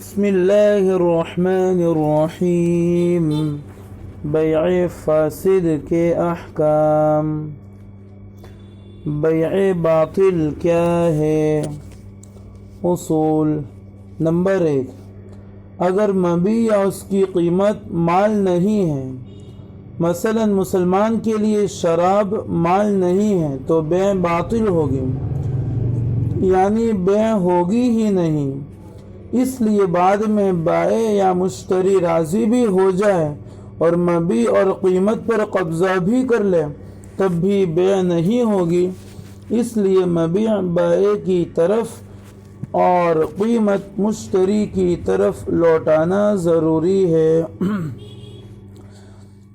بسم اللہ الرحمن الرحیم۔ بیع فاسد کے احکام۔ بیع باطل کیا ہے؟ اصول۔ نمبر 1، اگر مبیع یا اس کی قیمت مال نہیں ہے، مثلا مسلمان کے لیے شراب مال نہیں ہے تو بیع باطل ہوگی، یعنی بیع ہوگی ہی نہیں۔ اس لیے بعد میں بائع یا مشتری راضی بھی ہو جائے اور مبیع اور قیمت پر قبضہ بھی کر لے تب بھی بیع نہیں ہوگی۔ اس لیے مبیع بائع کی طرف اور قیمت مشتری کی طرف لوٹانا ضروری ہے۔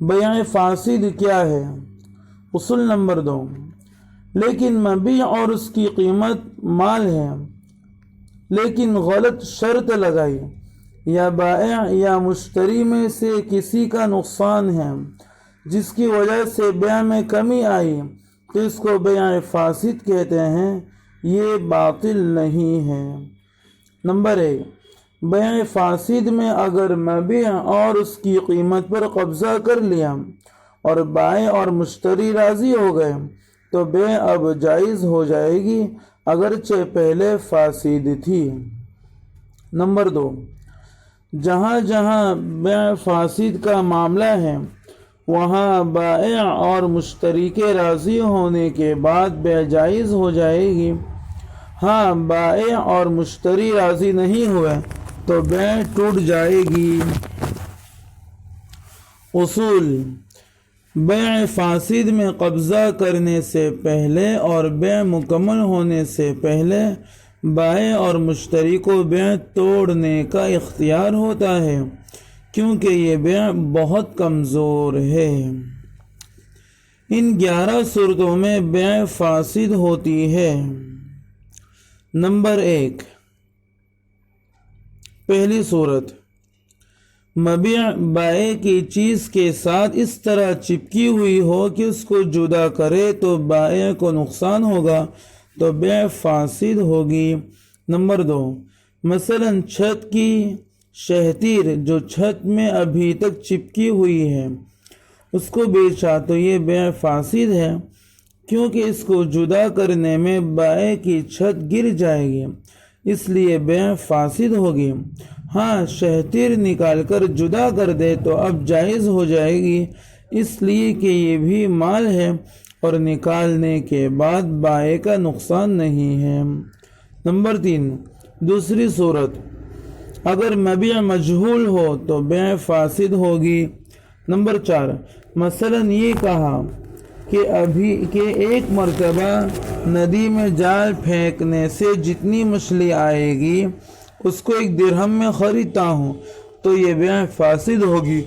بیع فاسد کیا ہے؟ اصول نمبر 2، لیکن مبیع اور اس کی قیمت مال ہے، لیکن غلط شرط لگائی، یا بائع یا مشتری میں سے کسی کا نقصان ہے جس کی وجہ سے بیع میں کمی آئی تو اس کو بیع فاسد کہتے ہیں، یہ باطل نہیں ہے۔ نمبر 1، بیع فاسد میں اگر مبیع اور اس کی قیمت پر قبضہ کر لیا اور بائع اور مشتری راضی ہو گئے تو بیع اب جائز ہو جائے گی اگرچہ پہلے فاسد تھی۔ نمبر 2، جہاں جہاں بیع فاسد کا معاملہ ہے وہاں بائع اور مشتری کے راضی ہونے کے بعد بیع جائز ہو جائے گی۔ ہاں، بائع اور مشتری راضی نہیں ہوئے تو بیع ٹوٹ جائے گی۔ اصول۔ بیع فاسد میں قبضہ کرنے سے پہلے اور بیع مکمل ہونے سے پہلے بائع اور مشتری کو بیع توڑنے کا اختیار ہوتا ہے، کیونکہ یہ بیع بہت کمزور ہے۔ ان 11 صورتوں میں بیع فاسد ہوتی ہے۔ نمبر 1، پہلی صورت، مبیع بائع کی چیز کے ساتھ اس طرح چپکی ہوئی ہو کہ اس کو جدا کرے تو بائع کو نقصان ہوگا تو بیع فاسد ہوگی۔ نمبر 2، مثلا چھت کی شہتیر جو چھت میں ابھی تک چپکی ہوئی ہے اس کو بیچا تو یہ بیع فاسد ہے، کیونکہ اس کو جدا کرنے میں بائع کی چھت گر جائے گی، اس لیے بیع فاسد ہوگی۔ ہاں، شہتیر نکال کر جدا کر دے تو اب جائز ہو جائے گی، اس لیے کہ یہ بھی مال ہے اور نکالنے کے بعد بائع کا نقصان نہیں ہے۔ نمبر 3، دوسری صورت، اگر مبیع مجہول ہو تو بیع فاسد ہوگی۔ نمبر 4، مثلا یہ کہا کہ ایک مرتبہ ندی میں جال پھینکنے سے جتنی مچھلی آئے گی اس کو 1 درہم میں خریدتا ہوں تو یہ بیع فاسد ہوگی،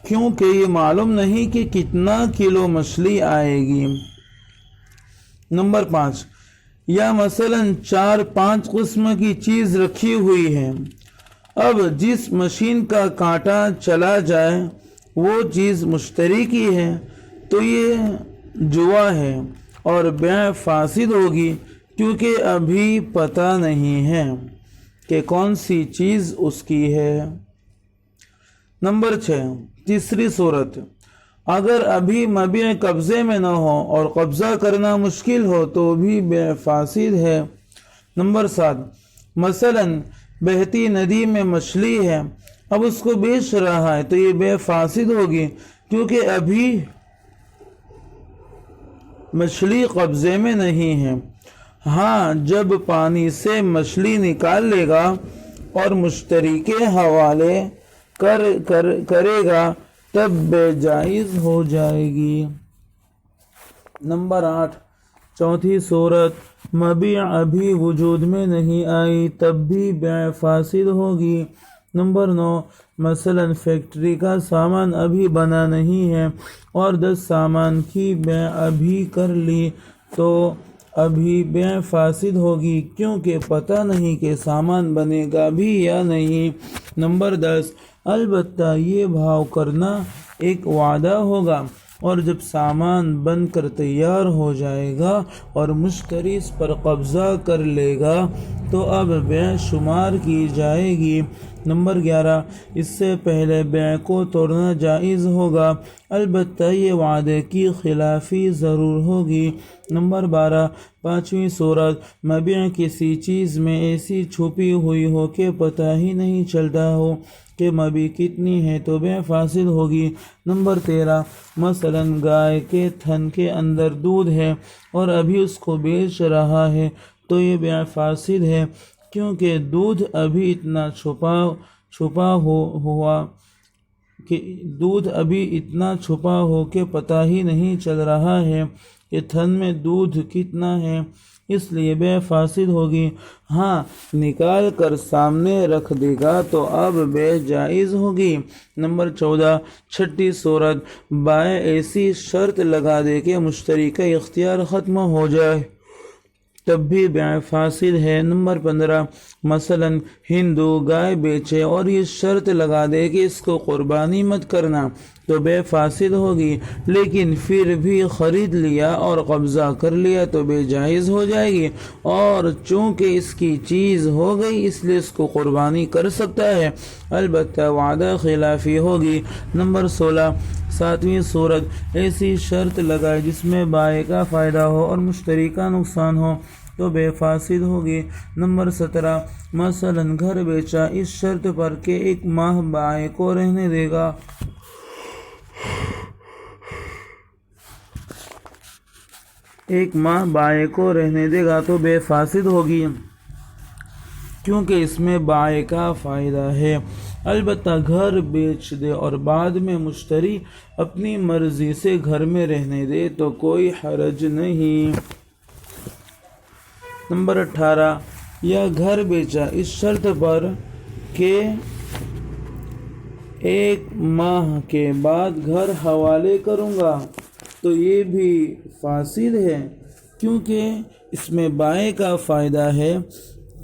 کیونکہ یہ معلوم نہیں کہ کتنا کلو مچھلی آئے گی۔ نمبر 5، یا مثلا 4-5 قسم کی چیز رکھی ہوئی ہے، اب جس مشین کا کانٹا چلا جائے وہ چیز مشتری کی ہے تو یہ جوا ہے اور بیع فاسد ہوگی، کیونکہ ابھی پتہ نہیں ہے کہ کون سی چیز اس کی ہے۔ نمبر 6، تیسری صورت، اگر ابھی مبیع قبضے میں نہ ہو اور قبضہ کرنا مشکل ہو تو بھی بیع فاسد ہے۔ نمبر 7، مثلا بہتی ندی میں مچھلی ہے، اب اس کو بیچ رہا ہے تو یہ بیع فاسد ہوگی، کیونکہ ابھی مچھلی قبضے میں نہیں ہے۔ ہاں، جب پانی سے مچھلی نکال لے گا اور مشتری کے حوالے کرے گا تب بیع جائز ہو جائے گی۔ نمبر 8، چوتھی صورت، مبیع ابھی وجود میں نہیں آئی تب بھی بیع فاسد ہوگی۔ نمبر 9، مثلا فیکٹری کا سامان ابھی بنا نہیں ہے اور 10 سامان کی بیع ابھی کر لی تو ابھی بیع فاسد ہوگی، کیونکہ پتہ نہیں کہ سامان بنے گا بھی یا نہیں۔ نمبر 10، البتہ یہ بھاؤ کرنا ایک وعدہ ہوگا اور جب سامان بن کر تیار ہو جائے گا اور مشتری اس پر قبضہ کر لے گا تو اب بیع شمار کی جائے گی۔ نمبر 11، اس سے پہلے بیع کو توڑنا جائز ہوگا، البتہ یہ وعدے کی خلافی ضرور ہوگی۔ نمبر 12، پانچویں صورت، مبیع کسی چیز میں ایسی چھپی ہوئی ہو کہ پتہ ہی نہیں چلتا ہو کہ مبیع کتنی ہے تو بیع فاسد ہوگی۔ نمبر 13، مثلا گائے کے تھن کے اندر دودھ ہے اور ابھی اس کو بیچ رہا ہے تو یہ بیع فاسد ہے، کیونکہ دودھ ابھی اتنا چھپا ہو کہ پتہ ہی نہیں چل رہا ہے کہ تھن میں دودھ کتنا ہے، اس لیے بیع فاسد ہوگی۔ ہاں، نکال کر سامنے رکھ دے گا تو اب بیع جائز ہوگی۔ نمبر 14، چھٹی صورت، بائع ایسی شرط لگا دے کہ مشتری کا اختیار ختم ہو جائے تب بھی بیع فاسد ہے۔ نمبر 15، مثلا ہندو گائے بیچے اور یہ شرط لگا دے کہ اس کو قربانی مت کرنا تو بیع فاسد ہوگی، لیکن پھر بھی خرید لیا اور قبضہ کر لیا تو بیع جائز ہو جائے گی، اور چونکہ اس کی چیز ہو گئی اس لیے اس کو قربانی کر سکتا ہے، البتہ وعدہ خلافی ہوگی۔ نمبر 16، ساتویں صورت، ایسی شرط لگائے جس میں بائع کا فائدہ ہو اور مشتری کا نقصان ہو تو بیع فاسد ہوگی۔ نمبر 17، مثلا گھر بیچا اس شرط پر کہ 1 ماہ بائع کو رہنے دے گا تو بیع فاسد ہوگی، کیونکہ اس میں بائع کا فائدہ ہے۔ البتہ گھر بیچ دے اور بعد میں مشتری اپنی مرضی سے گھر میں رہنے دے تو کوئی حرج نہیں۔ نمبر 18، یا گھر بیچا اس شرط پر کہ 1 ماہ کے بعد گھر حوالے کروں گا تو یہ بھی فاسد ہے، کیونکہ اس میں بائع کا فائدہ ہے۔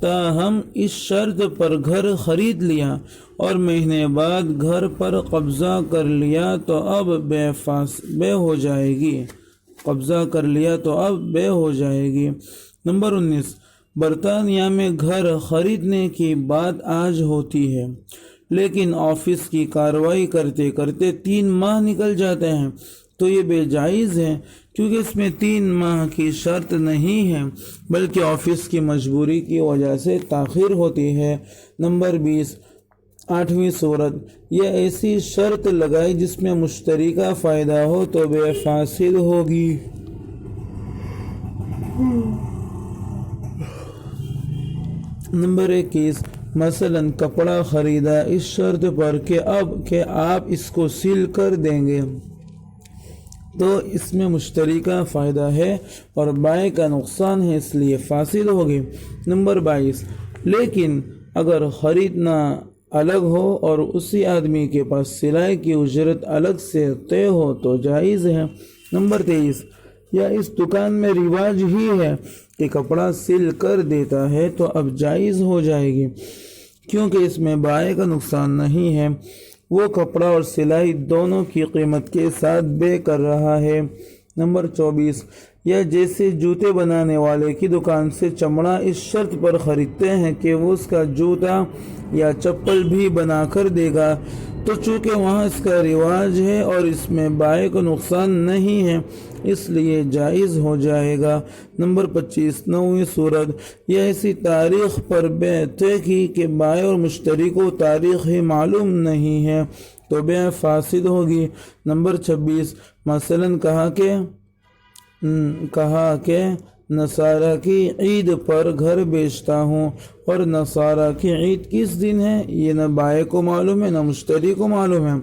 تاہم اس شرط پر گھر خرید لیا اور مہینے بعد گھر پر قبضہ کر لیا تو اب بیع ہو جائے گی۔ نمبر 19، برطانیہ میں گھر خریدنے کی بات آج ہوتی ہے، لیکن آفس کی کارروائی کرتے کرتے 3 ماہ نکل جاتے ہیں تو یہ بیع جائز ہے، کیونکہ اس میں 3 ماہ کی شرط نہیں ہے بلکہ آفس کی مجبوری کی وجہ سے تاخیر ہوتی ہے۔ نمبر 20، آٹھویں صورت، یہ ایسی شرط لگائی جس میں مشتری کا فائدہ ہو تو بیع فاسد ہوگی۔ نمبر 21، مثلا کپڑا خریدا اس شرط پر کہ آپ اس کو سل کر دیں گے تو اس میں مشتری کا فائدہ ہے اور بائع کا نقصان ہے، اس لیے فاسد ہوگی۔ نمبر 22، لیکن اگر خریدنا الگ ہو اور اسی آدمی کے پاس سلائی کی اجرت الگ سے طے ہو تو جائز ہے۔ نمبر 23، یا اس دکان میں رواج ہی ہے کہ کپڑا سل کر دیتا ہے تو اب جائز ہو جائے گی، کیونکہ اس میں بائع کا نقصان نہیں ہے، وہ کپڑا اور سلائی دونوں کی قیمت کے ساتھ بیع کر رہا ہے۔ نمبر 24، یا جیسے جوتے بنانے والے کی دکان سے چمڑا اس شرط پر خریدتے ہیں کہ وہ اس کا جوتا یا چپل بھی بنا کر دے گا تو چونکہ وہاں اس کا رواج ہے اور اس میں بائع کو نقصان نہیں ہے اس لیے جائز ہو جائے گا۔ نمبر 25، نویں صورت، یہ ایسی تاریخ پر بیع طے کی کہ بائع اور مشتری کو تاریخ ہی معلوم نہیں ہے تو بیع فاسد ہوگی۔ نمبر 26، مثلا کہا کہ نصارہ کی عید پر گھر بیچتا ہوں اور نصارہ کی عید کس دن ہے یہ نہ بائع کو معلوم ہے نہ مشتری کو معلوم ہے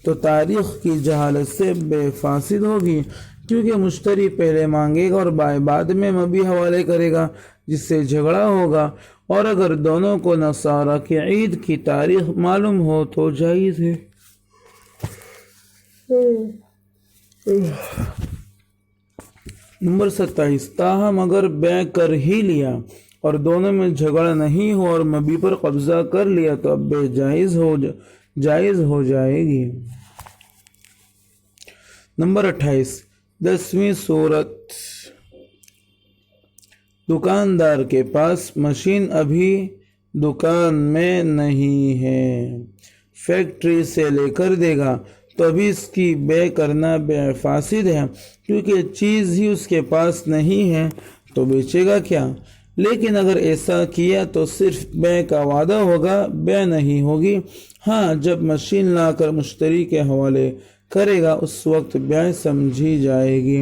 تو تاریخ کی جہالت سے بیع فاسد ہوگی، کیونکہ مشتری پہلے مانگے گا اور بائع بعد میں مبیع حوالے کرے گا جس سے جھگڑا ہوگا، اور اگر دونوں کو نصارہ کی عید کی تاریخ معلوم ہو تو جائز ہے۔ نمبر 27، تاہم اگر بیع کر ہی لیا اور دونوں میں جھگڑا نہیں ہو اور مبیع پر قبضہ کر لیا تو اب بیع جائز ہو جائے گی۔ نمبر 28 10ویں صورت، دکاندار کے پاس مشین ابھی دکان میں نہیں ہے، فیکٹری سے لے کر دے گا تو ابھی اس کی بے کرنا بے فاسد ہے، کیونکہ چیز ہی اس کے پاس نہیں ہے تو بیچے گا کیا؟ لیکن اگر ایسا کیا تو صرف بے کا وعدہ ہوگا، بے نہیں ہوگی۔ ہاں، جب مشین لا کر مشتری کے حوالے کرے گا اس وقت بے سمجھی جائے گی۔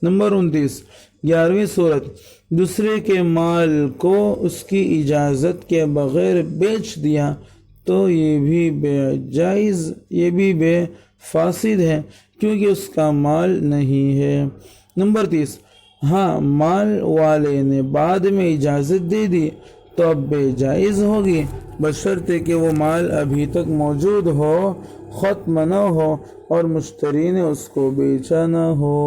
نمبر 29 11ویں صورت، دوسرے کے مال کو اس کی اجازت کے بغیر بیچ دیا تو یہ بھی بے فاسد ہے، کیونکہ اس کا مال نہیں ہے۔ نمبر 30 ہاں، مال والے نے بعد میں اجازت دے دی تو اب بے جائز ہوگی، بشرطے کہ وہ مال ابھی تک موجود ہو، ختم نہ ہو اور مشتری نے اس کو بیچا نہ ہو۔